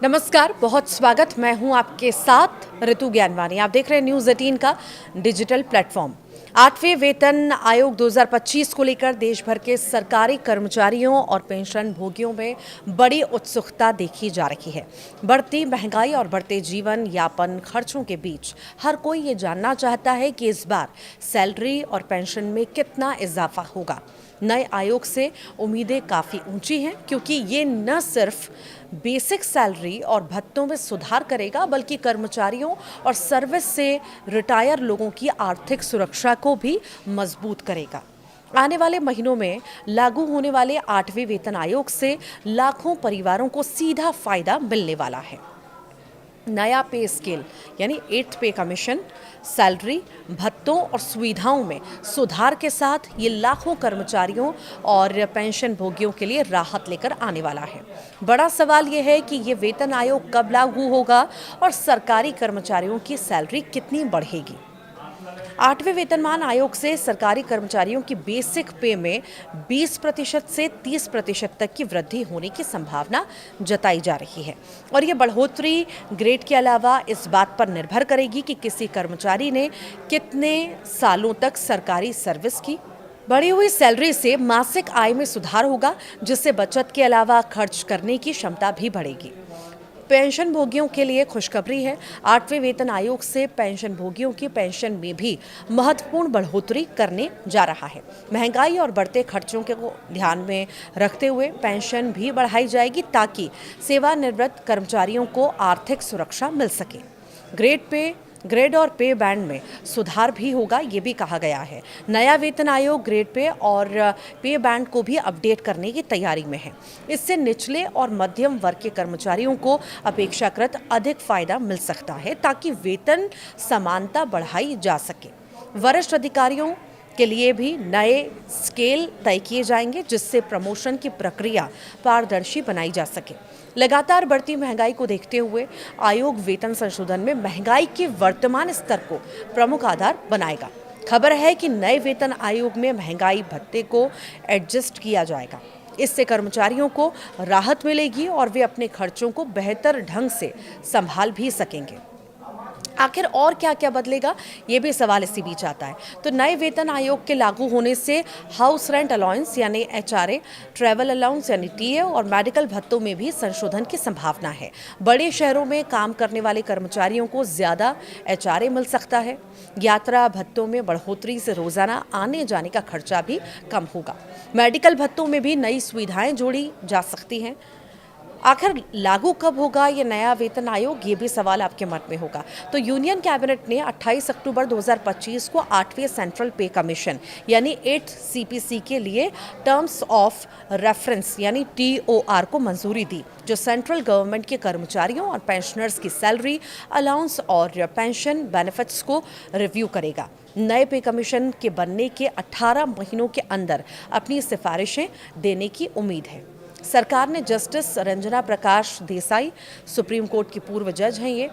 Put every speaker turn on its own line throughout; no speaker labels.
नमस्कार, बहुत स्वागत। मैं हूं आपके साथ ऋतु ज्ञानवानी। आप देख रहे हैं न्यूज़ 18 का डिजिटल प्लेटफॉर्म। 8वें वेतन आयोग 2025 को लेकर देश भर के सरकारी कर्मचारियों और पेंशन भोगियों में बड़ी उत्सुकता देखी जा रही है। बढ़ती महंगाई और बढ़ते जीवन यापन खर्चों के बीच हर कोई ये जानना चाहता है कि इस बार सैलरी और पेंशन में कितना इजाफा होगा। नए आयोग से उम्मीदें काफ़ी ऊंची हैं, क्योंकि ये न सिर्फ बेसिक सैलरी और भत्तों में सुधार करेगा, बल्कि कर्मचारियों और सर्विस से रिटायर लोगों की आर्थिक सुरक्षा को भी मजबूत करेगा। आने वाले महीनों में लागू होने वाले 8वें वेतन आयोग से लाखों परिवारों को सीधा फायदा मिलने वाला है। नया पे स्केल यानी 8th पे कमीशन, सैलरी, भत्तों और सुविधाओं में सुधार के साथ ये लाखों कर्मचारियों और पेंशन भोगियों के लिए राहत लेकर आने वाला है। बड़ा सवाल ये है कि ये वेतन आयोग कब लागू होगा और सरकारी कर्मचारियों की सैलरी कितनी बढ़ेगी। 8वें वेतनमान आयोग से सरकारी कर्मचारियों की बेसिक पे में 20% से 30% तक की वृद्धि होने की संभावना जताई जा रही है। और ये बढ़ोतरी ग्रेड के अलावा इस बात पर निर्भर करेगी कि किसी कर्मचारी ने कितने सालों तक सरकारी सर्विस की। बढ़ी हुई सैलरी से मासिक आय में सुधार होगा, जिससे बचत के अलावा खर्च करने की क्षमता भी बढ़ेगी। पेंशन भोगियों के लिए खुशखबरी है। 8वें वेतन आयोग से पेंशन भोगियों की पेंशन में भी महत्वपूर्ण बढ़ोतरी करने जा रहा है। महंगाई और बढ़ते खर्चों को ध्यान में रखते हुए पेंशन भी बढ़ाई जाएगी, ताकि सेवानिवृत्त कर्मचारियों को आर्थिक सुरक्षा मिल सके। ग्रेड और पे बैंड में सुधार भी होगा, ये भी कहा गया है। नया वेतन आयोग ग्रेड पे और पे बैंड को भी अपडेट करने की तैयारी में है। इससे निचले और मध्यम वर्ग के कर्मचारियों को अपेक्षाकृत अधिक फायदा मिल सकता है, ताकि वेतन समानता बढ़ाई जा सके। वरिष्ठ अधिकारियों के लिए भी नए स्केल तय किए जाएंगे, जिससे प्रमोशन की प्रक्रिया पारदर्शी बनाई जा सके। लगातार बढ़ती महंगाई को देखते हुए आयोग वेतन संशोधन में महंगाई के वर्तमान स्तर को प्रमुख आधार बनाएगा। खबर है कि नए वेतन आयोग में महंगाई भत्ते को एडजस्ट किया जाएगा। इससे कर्मचारियों को राहत मिलेगी और वे अपने खर्चों को बेहतर ढंग से संभाल भी सकेंगे। आखिर और क्या क्या बदलेगा, ये भी सवाल इसी बीच आता है। तो नए वेतन आयोग के लागू होने से हाउस रेंट अलाउंस यानी HRA, ट्रैवल अलाउंस यानी TA और मेडिकल भत्तों में भी संशोधन की संभावना है। बड़े शहरों में काम करने वाले कर्मचारियों को ज़्यादा HRA मिल सकता है। यात्रा भत्तों में बढ़ोतरी से रोजाना आने जाने का खर्चा भी कम होगा। मेडिकल भत्तों में भी नई सुविधाएं जोड़ी जा सकती हैं। आखिर लागू कब होगा ये नया वेतन आयोग, ये भी सवाल आपके मन में होगा। तो यूनियन कैबिनेट ने 28 अक्टूबर 2025 को 8वें सेंट्रल पे कमीशन यानी 8th CPC के लिए टर्म्स ऑफ रेफरेंस यानी TOR को मंजूरी दी, जो सेंट्रल गवर्नमेंट के कर्मचारियों और पेंशनर्स की सैलरी, अलाउंस और पेंशन बेनिफिट्स को रिव्यू करेगा। नए पे कमीशन के बनने के 18 महीनों के अंदर अपनी सिफारिशें देने की उम्मीद है। सरकार ने justice Ranjana Prakash Desai, supreme court की पूर्व जज हैं, ये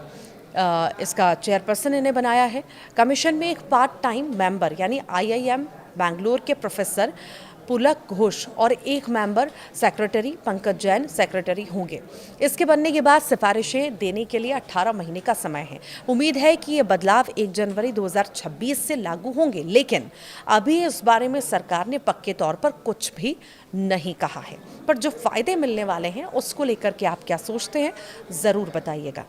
इसका चेयरपर्सन इन्हें बनाया है। कमीशन में एक पार्ट टाइम मेंबर यानी IIM बैंगलोर के प्रोफेसर पुलक घोष और एक member secretary Pankaj Jain secretary होंगे। इसके बनने के बाद सिफारिशें देने के लिए 18 महीने का समय है। उम्मीद है कि ये बदलाव 1 जनवरी 2026 से लागू होंगे, लेकिन अभी इस बारे में सरकार ने पक्के तौर पर कुछ भी नहीं कहा है। पर जो फायदे मिलने वाले हैं उसको लेकर के आप क्या सोचते हैं, ज़रूर बताइएगा।